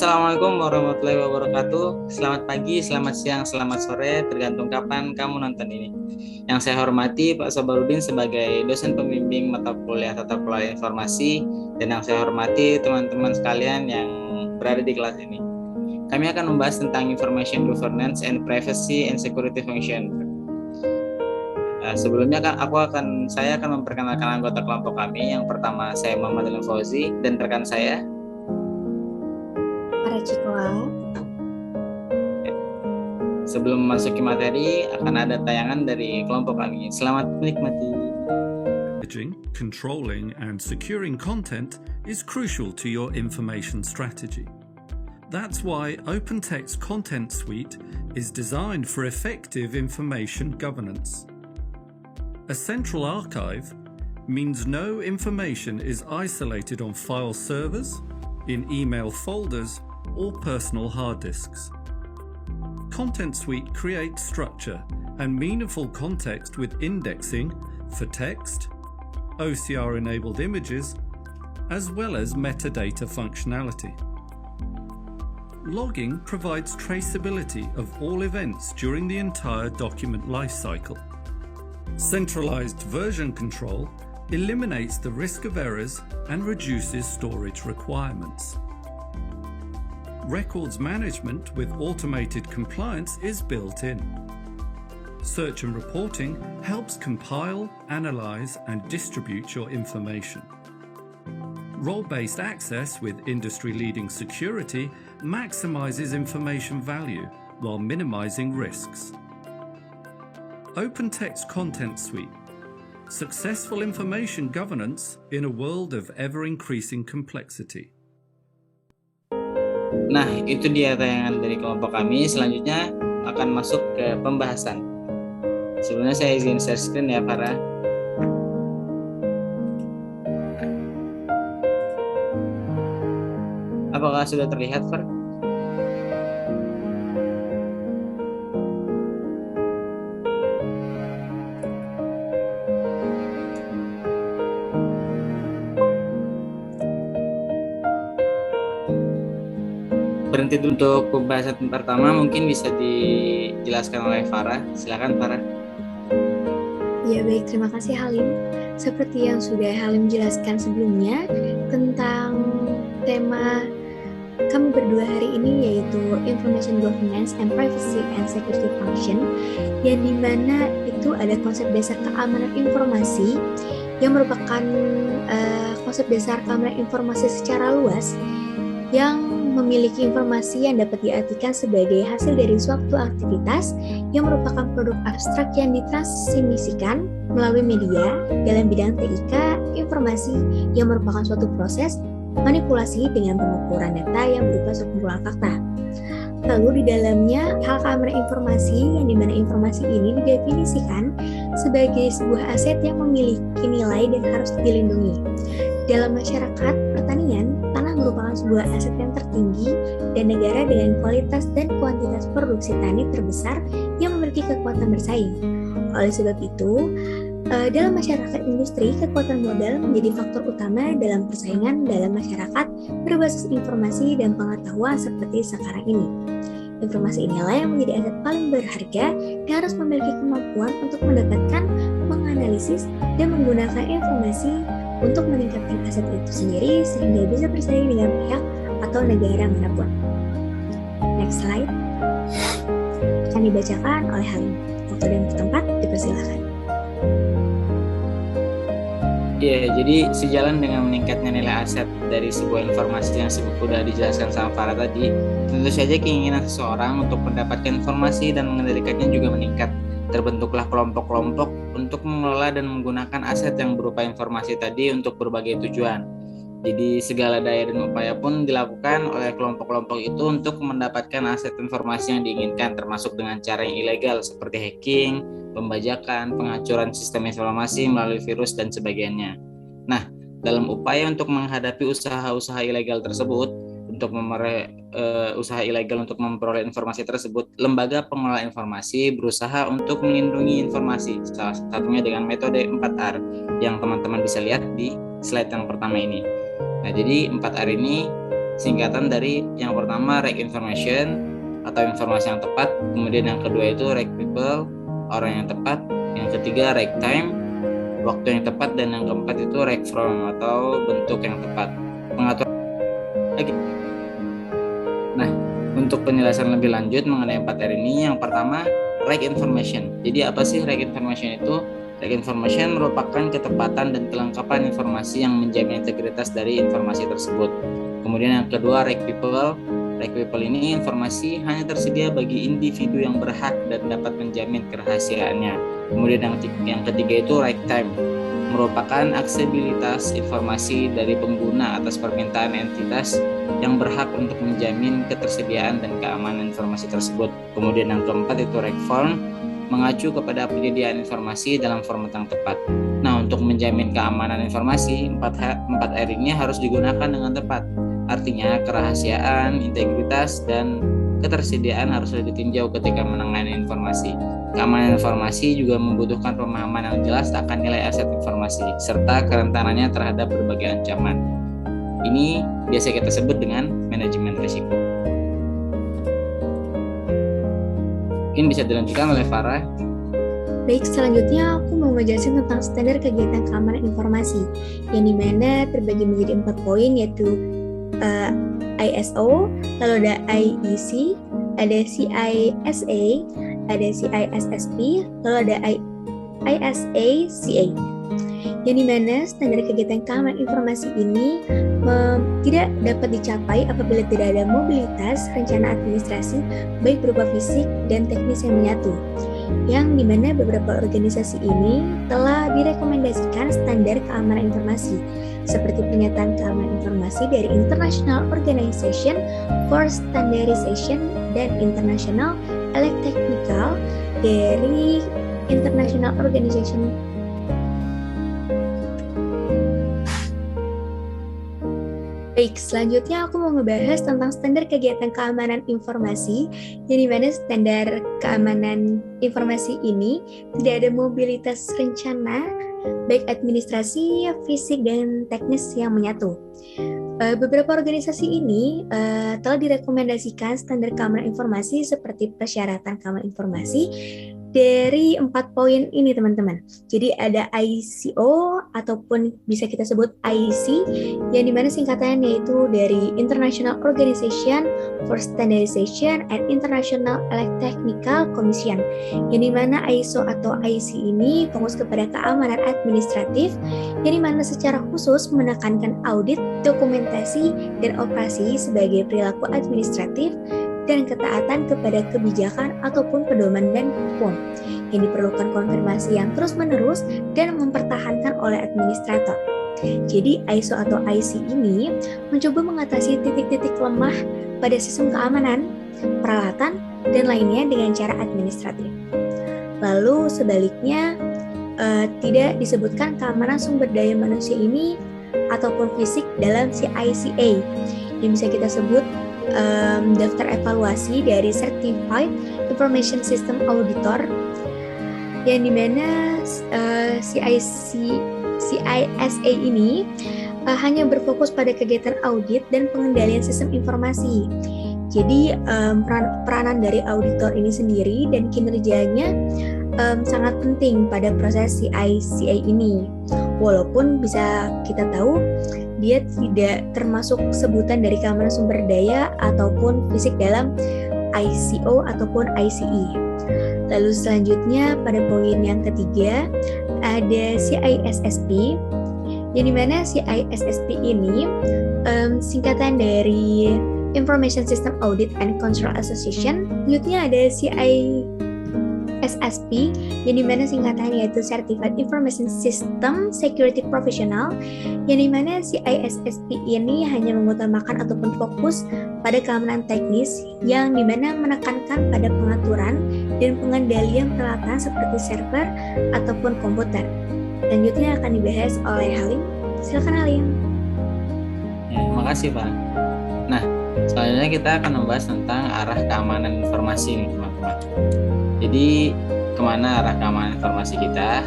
Assalamualaikum warahmatullahi wabarakatuh. Selamat pagi, selamat siang, selamat sore, tergantung kapan kamu nonton ini. Yang saya hormati Pak Sabarudin sebagai dosen pembimbing mata kuliah Tata Kelola Informasi, dan yang saya hormati teman-teman sekalian yang berada di kelas ini. Kami akan membahas tentang Information Governance and Privacy and Security Function. Sebelumnya saya akan memperkenalkan anggota kelompok kami. Yang pertama saya Muhammad Ilham Fauzi dan rekan saya Cikoa. Sebelum memasuki materi, akan ada tayangan dari kelompok kami. Selamat menikmati. Controlling and securing content is crucial to your information strategy. That's why OpenText Content Suite is designed for effective information governance. A central archive means no information is isolated on file servers, in email folders, or personal hard disks. Content Suite creates structure and meaningful context with indexing for text, OCR-enabled images, as well as metadata functionality. Logging provides traceability of all events during the entire document lifecycle. Centralized version control eliminates the risk of errors and reduces storage requirements. Records management with automated compliance is built in. Search and reporting helps compile, analyze, and distribute your information. Role-based access with industry-leading security maximizes information value while minimizing risks. OpenText Content Suite. Successful information governance in a world of ever-increasing complexity. Nah, itu dia tayangan dari kelompok kami. Selanjutnya akan masuk ke pembahasan. Sebelumnya saya izin share screen ya, Farah. Apakah sudah terlihat, Farah? Berhenti dulu untuk pembahasan pertama, mungkin bisa dijelaskan oleh Farah. Silakan Farah. Ya baik, terima kasih Halim. Seperti yang sudah Halim jelaskan sebelumnya tentang tema kami berdua hari ini, yaitu Information Governance and Privacy and Security Function, yang dimana itu ada konsep dasar keamanan informasi yang merupakan konsep dasar keamanan informasi secara luas yang memiliki informasi yang dapat diartikan sebagai hasil dari suatu aktivitas yang merupakan produk abstrak yang ditransmisikan melalui media dalam bidang TIK, informasi yang merupakan suatu proses manipulasi dengan pengukuran data yang berupa sekumpulan fakta. Lalu di dalamnya hal keamanan informasi, yang dimana informasi ini didefinisikan sebagai sebuah aset yang memiliki nilai dan harus dilindungi. Dalam masyarakat pertanian, tanah merupakan sebuah aset yang tertinggi dan negara dengan kualitas dan kuantitas produksi tani terbesar yang memiliki kekuatan bersaing. Oleh sebab itu, dalam masyarakat industri, kekuatan modal menjadi faktor utama dalam persaingan dalam masyarakat berbasis informasi dan pengetahuan seperti sekarang ini. Informasi inilah yang menjadi aset paling berharga dan harus memiliki kemampuan untuk mendapatkan, menganalisis, dan menggunakan informasi untuk meningkatkan aset itu sendiri sehingga bisa bersaing dengan pihak atau negara manapun. Next slide. Akan dibacakan oleh Halim. Waktu dan tempat dipersilakan. Ya, jadi sejalan dengan meningkatnya nilai aset dari sebuah informasi yang sudah dijelaskan sama Farah tadi, tentu saja keinginan seseorang untuk mendapatkan informasi dan mengendalikannya juga meningkat. Terbentuklah kelompok-kelompok untuk mengelola dan menggunakan aset yang berupa informasi tadi untuk berbagai tujuan. Jadi segala daya dan upaya pun dilakukan oleh kelompok-kelompok itu untuk mendapatkan aset informasi yang diinginkan, termasuk dengan cara yang ilegal seperti hacking, pembajakan, penghancuran sistem informasi melalui virus dan sebagainya. Nah, dalam upaya untuk menghadapi usaha-usaha ilegal tersebut, usaha ilegal untuk memperoleh informasi tersebut, lembaga pengelola informasi berusaha untuk melindungi informasi, salah satunya dengan metode 4R yang teman-teman bisa lihat di slide yang pertama ini. Nah, jadi 4R ini singkatan dari yang pertama right information atau informasi yang tepat, kemudian yang kedua itu right people, orang yang tepat, yang ketiga right time, waktu yang tepat, dan yang keempat itu right from atau bentuk yang tepat. Pengaturan lagi. Nah, untuk penjelasan lebih lanjut mengenai 4R ini, yang pertama right information. Jadi apa sih right information itu? Right information merupakan ketepatan dan kelengkapan informasi yang menjamin integritas dari informasi tersebut. Kemudian yang kedua right people. Right people ini informasi hanya tersedia bagi individu yang berhak dan dapat menjamin kerahasiaannya. Kemudian yang ketiga itu right time, merupakan aksesibilitas informasi dari pengguna atas permintaan entitas yang berhak untuk menjamin ketersediaan dan keamanan informasi tersebut. Kemudian yang keempat itu right form, mengacu kepada penyediaan informasi dalam format yang tepat. Nah, untuk menjamin keamanan informasi, 4R ini harus digunakan dengan tepat. Artinya kerahasiaan, integritas, dan ketersediaan harus ditinjau ketika menangani informasi. Keamanan informasi juga membutuhkan pemahaman yang jelas akan nilai aset informasi, serta kerentanannya terhadap berbagai ancaman. Ini biasa kita sebut dengan manajemen risiko. Mungkin bisa dilanjutkan oleh Farah. Baik, selanjutnya aku mau ngejelasin tentang standar kegiatan keamanan informasi, yang dimana terbagi menjadi 4 poin, yaitu ISO, lalu ada IEC, ada CISA, ada CISSP, lalu ada ISACA. Yang dimana standar kegiatan keamanan informasi ini tidak dapat dicapai apabila tidak ada mobilitas rencana administrasi baik berupa fisik dan teknis yang menyatu. Yang dimana beberapa organisasi ini telah direkomendasikan standar keamanan informasi seperti pernyataan keamanan informasi dari International Organization for Standardization dan International Electrotechnical dari International Organization. Baik, selanjutnya aku mau ngebahas tentang standar kegiatan keamanan informasi, yang dimana standar keamanan informasi ini tidak ada mobilitas rencana, baik administrasi, fisik, dan teknis yang menyatu. Beberapa organisasi ini telah direkomendasikan standar keamanan informasi seperti persyaratan keamanan informasi dari 4 poin ini, teman-teman. Jadi ada ICO ataupun bisa kita sebut IEC, yang dimana singkatannya yaitu dari International Organization for Standardization and International Electrotechnical Commission, yang dimana ISO atau IEC ini fokus kepada keamanan administratif, yang dimana secara khusus menekankan audit, dokumentasi, dan operasi sebagai perilaku administratif dan ketaatan kepada kebijakan ataupun pedoman dan hukum yang diperlukan konfirmasi yang terus-menerus dan mempertahankan oleh administrator. Jadi ISO atau IC ini mencoba mengatasi titik-titik lemah pada sistem keamanan, peralatan, dan lainnya dengan cara administratif. Lalu sebaliknya tidak disebutkan keamanan sumber daya manusia ini ataupun fisik dalam CICA yang bisa kita sebut daftar evaluasi dari Certified Information System Auditor, yang dimana CISA ini hanya berfokus pada kegiatan audit dan pengendalian sistem informasi. Jadi peranan dari auditor ini sendiri dan kinerjanya sangat penting pada proses CICA ini. Walaupun bisa kita tahu dia tidak termasuk sebutan dari keamanan sumber daya ataupun fisik dalam ICO ataupun ICE. Lalu selanjutnya pada poin yang ketiga ada CISSP, yang dimana CISSP ini singkatan dari Information System Audit and Control Association. Selanjutnya ada CISSP, yang dimana singkatannya yaitu Certified Information System Security Professional, yang dimana CISSP ini hanya mengutamakan ataupun fokus pada keamanan teknis, yang dimana menekankan pada pengaturan dan pengendalian peralatan seperti server ataupun komputer. Selanjutnya akan dibahas oleh Halim. Silakan Halim. Ya, terima kasih Pak. Nah, selanjutnya kita akan membahas tentang arah keamanan informasi nih teman-teman. Jadi kemana arah keamanan informasi kita?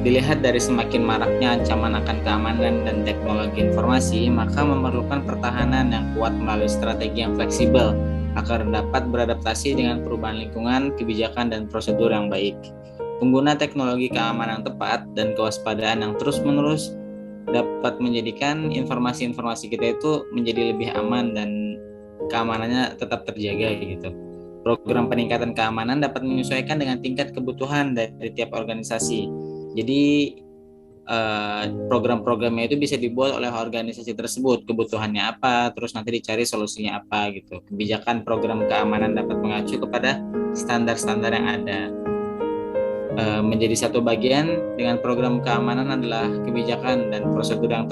Dilihat dari semakin maraknya ancaman akan keamanan dan teknologi informasi, maka memerlukan pertahanan yang kuat melalui strategi yang fleksibel agar dapat beradaptasi dengan perubahan lingkungan, kebijakan, dan prosedur yang baik. Pengguna teknologi keamanan tepat dan kewaspadaan yang terus-menerus dapat menjadikan informasi-informasi kita itu menjadi lebih aman dan keamanannya tetap terjaga gitu. Program peningkatan keamanan dapat menyesuaikan dengan tingkat kebutuhan dari tiap organisasi. Jadi program-programnya itu bisa dibuat oleh organisasi tersebut, kebutuhannya apa, terus nanti dicari solusinya apa gitu. Kebijakan program keamanan dapat mengacu kepada standar-standar yang ada. Menjadi satu bagian dengan program keamanan adalah kebijakan dan prosedur yang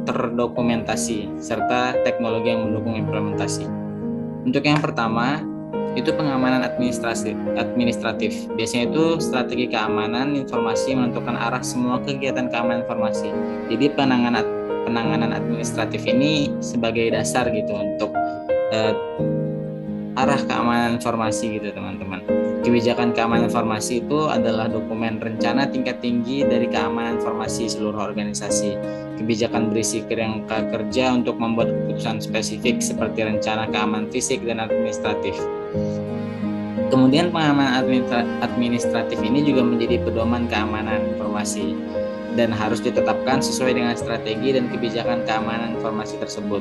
terdokumentasi serta teknologi yang mendukung implementasi. Untuk yang pertama itu pengamanan administratif. Biasanya itu strategi keamanan informasi menentukan arah semua kegiatan keamanan informasi. Jadi penanganan administratif ini sebagai dasar gitu untuk arah keamanan informasi gitu teman-teman. Kebijakan keamanan informasi itu adalah dokumen rencana tingkat tinggi dari keamanan informasi seluruh organisasi. Kebijakan berisi kerangka kerja untuk membuat keputusan spesifik seperti rencana keamanan fisik dan administratif. Kemudian pengamanan administratif ini juga menjadi pedoman keamanan informasi dan harus ditetapkan sesuai dengan strategi dan kebijakan keamanan informasi tersebut.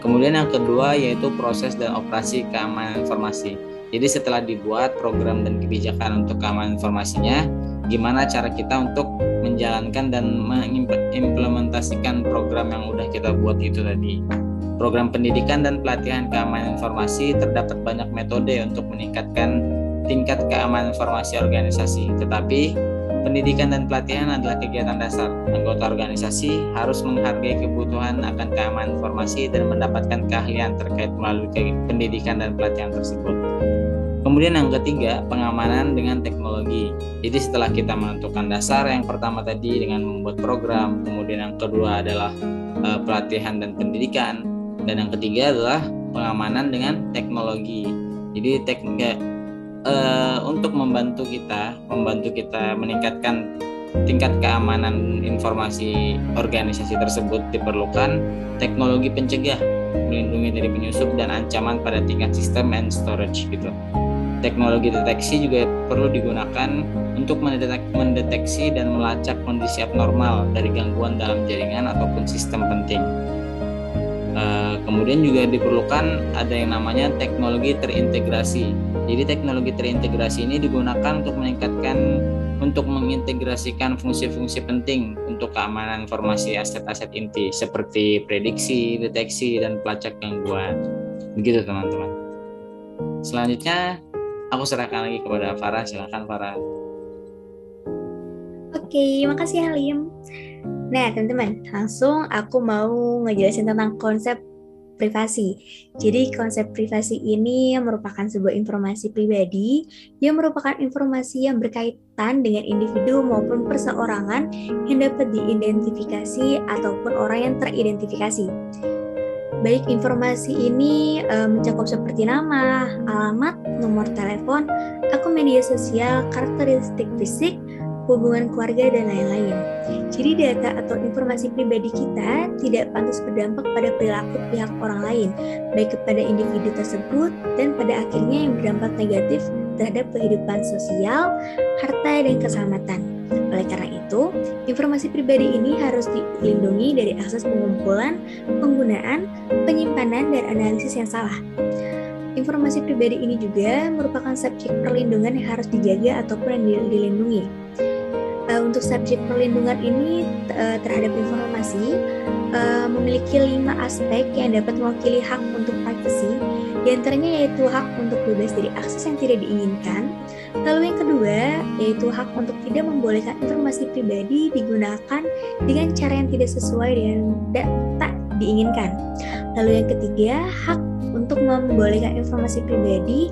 Kemudian yang kedua yaitu proses dan operasi keamanan informasi. Jadi setelah dibuat program dan kebijakan untuk keamanan informasinya, gimana cara kita untuk menjalankan dan mengimplementasikan program yang udah kita buat itu tadi. Program pendidikan dan pelatihan keamanan informasi terdapat banyak metode untuk meningkatkan tingkat keamanan informasi organisasi. Tetapi pendidikan dan pelatihan adalah kegiatan dasar. Anggota organisasi harus menghargai kebutuhan akan keamanan informasi dan mendapatkan keahlian terkait melalui pendidikan dan pelatihan tersebut. Kemudian yang ketiga, pengamanan dengan teknologi. Jadi setelah kita menentukan dasar, yang pertama tadi dengan membuat program, kemudian yang kedua adalah pelatihan dan pendidikan, dan yang ketiga adalah pengamanan dengan teknologi. Jadi untuk membantu kita meningkatkan tingkat keamanan informasi organisasi tersebut diperlukan teknologi pencegah, melindungi dari penyusup dan ancaman pada tingkat sistem and storage gitu. Teknologi deteksi juga perlu digunakan untuk mendeteksi dan melacak kondisi abnormal dari gangguan dalam jaringan ataupun sistem penting. Kemudian juga diperlukan ada yang namanya teknologi terintegrasi. Jadi teknologi terintegrasi ini digunakan untuk mengintegrasikan fungsi-fungsi penting untuk keamanan informasi aset-aset inti seperti prediksi, deteksi, dan pelacak gangguan. Begitu teman-teman. Selanjutnya aku serahkan lagi kepada Farah. Silakan Farah. Oke, makasih Halim. Nah teman-teman, langsung aku mau ngejelasin tentang konsep privasi. Jadi konsep privasi ini merupakan sebuah informasi pribadi yang merupakan informasi yang berkaitan dengan individu maupun perseorangan yang dapat diidentifikasi ataupun orang yang teridentifikasi. Baik informasi ini mencakup seperti nama, alamat, nomor telepon, akun media sosial, karakteristik fisik, hubungan keluarga, dan lain-lain. Jadi data atau informasi pribadi kita tidak pantas berdampak pada perilaku pihak orang lain, baik kepada individu tersebut dan pada akhirnya yang berdampak negatif terhadap kehidupan sosial, harta, dan keselamatan. Oleh karena itu, informasi pribadi ini harus dilindungi dari akses pengumpulan, penggunaan, penyimpanan, dan analisis yang salah. Informasi pribadi ini juga merupakan subjek perlindungan yang harus dijaga ataupun yang dilindungi. Untuk subjek perlindungan ini terhadap informasi memiliki 5 aspek yang dapat mewakili hak untuk privasi. Di antaranya yaitu hak untuk bebas dari akses yang tidak diinginkan. Lalu yang kedua yaitu hak untuk tidak membolehkan informasi pribadi digunakan dengan cara yang tidak sesuai dan tak diinginkan. Lalu yang ketiga, hak untuk membolehkan informasi pribadi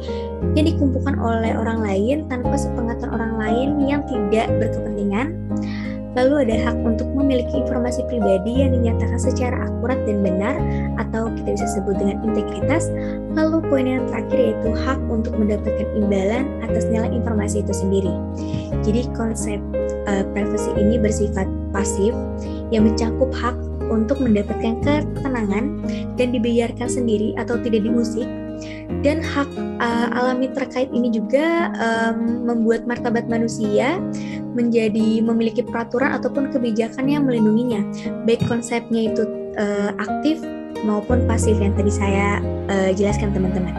yang dikumpulkan oleh orang lain tanpa sepengetahuan orang lain yang tidak berkepentingan. Lalu ada hak untuk memiliki informasi pribadi yang dinyatakan secara akurat dan benar atau kita bisa sebut dengan integritas. Lalu poin yang terakhir yaitu hak untuk mendapatkan imbalan atas nilai informasi itu sendiri. Jadi konsep privacy ini bersifat pasif yang mencakup hak untuk mendapatkan ketenangan dan dibiarkan sendiri atau tidak diusik, dan hak alami terkait ini juga membuat martabat manusia menjadi memiliki peraturan ataupun kebijakan yang melindunginya, baik konsepnya itu aktif maupun pasif yang tadi saya jelaskan teman-teman.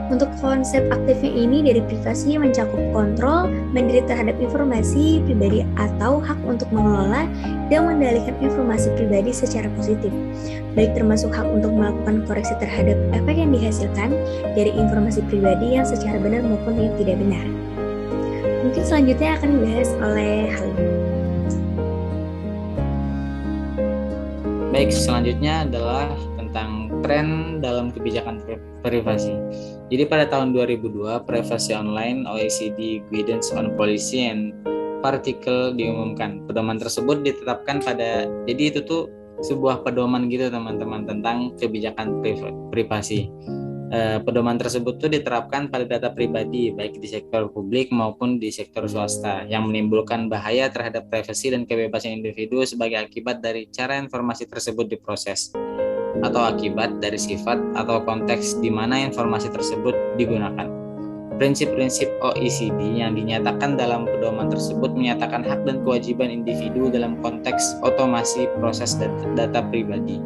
Untuk konsep aktifnya ini dari privasi mencakup kontrol mandiri terhadap informasi pribadi atau hak untuk mengelola dan mengendalikan informasi pribadi secara positif, baik termasuk hak untuk melakukan koreksi terhadap efek yang dihasilkan dari informasi pribadi yang secara benar maupun yang tidak benar. Mungkin selanjutnya akan dibahas oleh Halim. Baik, selanjutnya adalah tentang tren dalam kebijakan privasi. Jadi pada tahun 2002, Privacy Online OECD Guidance on Policy and Particle diumumkan. Pedoman tersebut ditetapkan jadi itu tuh sebuah pedoman gitu teman-teman tentang kebijakan privasi. Pedoman tersebut tuh diterapkan pada data pribadi baik di sektor publik maupun di sektor swasta yang menimbulkan bahaya terhadap privasi dan kebebasan individu sebagai akibat dari cara informasi tersebut diproses atau akibat dari sifat atau konteks di mana informasi tersebut digunakan. Prinsip-prinsip OECD yang dinyatakan dalam pedoman tersebut menyatakan hak dan kewajiban individu dalam konteks otomasi proses data pribadi,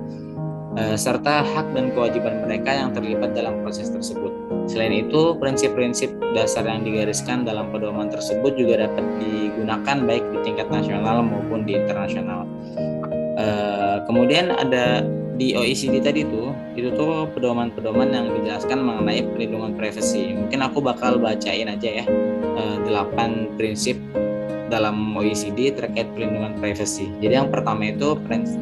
serta hak dan kewajiban mereka yang terlibat dalam proses tersebut. Selain itu, prinsip-prinsip dasar yang digariskan dalam pedoman tersebut juga dapat digunakan baik di tingkat nasional maupun di internasional. Kemudian ada di OECD tadi itu tuh pedoman-pedoman yang dijelaskan mengenai perlindungan privasi. Mungkin aku bakal bacain aja ya 8 prinsip dalam OECD terkait perlindungan privasi. Jadi yang pertama itu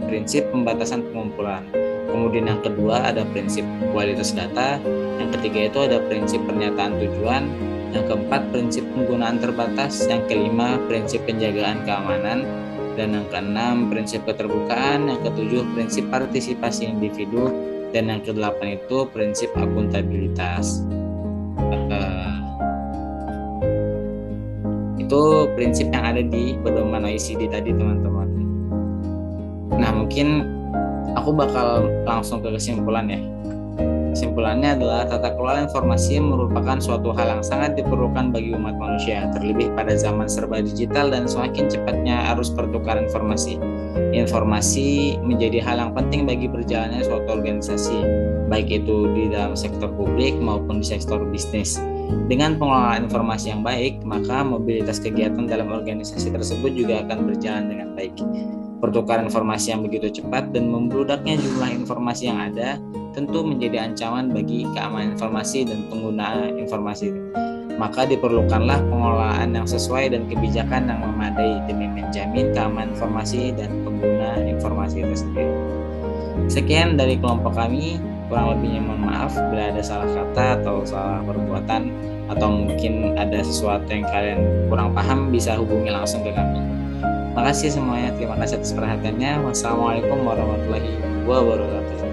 prinsip pembatasan pengumpulan. Kemudian yang kedua ada prinsip kualitas data. Yang ketiga itu ada prinsip pernyataan tujuan. Yang keempat prinsip penggunaan terbatas. Yang kelima prinsip penjagaan keamanan. Dan yang keenam prinsip keterbukaan. Yang ketujuh prinsip partisipasi individu. Dan yang kedelapan itu prinsip akuntabilitas. Itu prinsip yang ada di pedoman OECD tadi teman-teman. Nah mungkin aku bakal langsung ke kesimpulan ya. Kesimpulannya adalah tata kelola informasi merupakan suatu hal yang sangat diperlukan bagi umat manusia, terlebih pada zaman serba digital dan semakin cepatnya arus pertukaran informasi. Informasi menjadi hal yang penting bagi berjalannya suatu organisasi, baik itu di dalam sektor publik maupun di sektor bisnis. Dengan pengelolaan informasi yang baik, maka mobilitas kegiatan dalam organisasi tersebut juga akan berjalan dengan baik. Pertukaran informasi yang begitu cepat dan membludaknya jumlah informasi yang ada tentu menjadi ancaman bagi keamanan informasi dan pengguna informasi. Maka diperlukanlah pengelolaan yang sesuai dan kebijakan yang memadai demi menjamin keamanan informasi dan pengguna informasi itu sendiri. Sekian dari kelompok kami, kurang lebihnya mohon maaf bila ada salah kata atau salah perbuatan atau mungkin ada sesuatu yang kalian kurang paham bisa hubungi langsung ke kami. Makasih semuanya, terima kasih atas perhatiannya. Wassalamualaikum warahmatullahi wabarakatuh.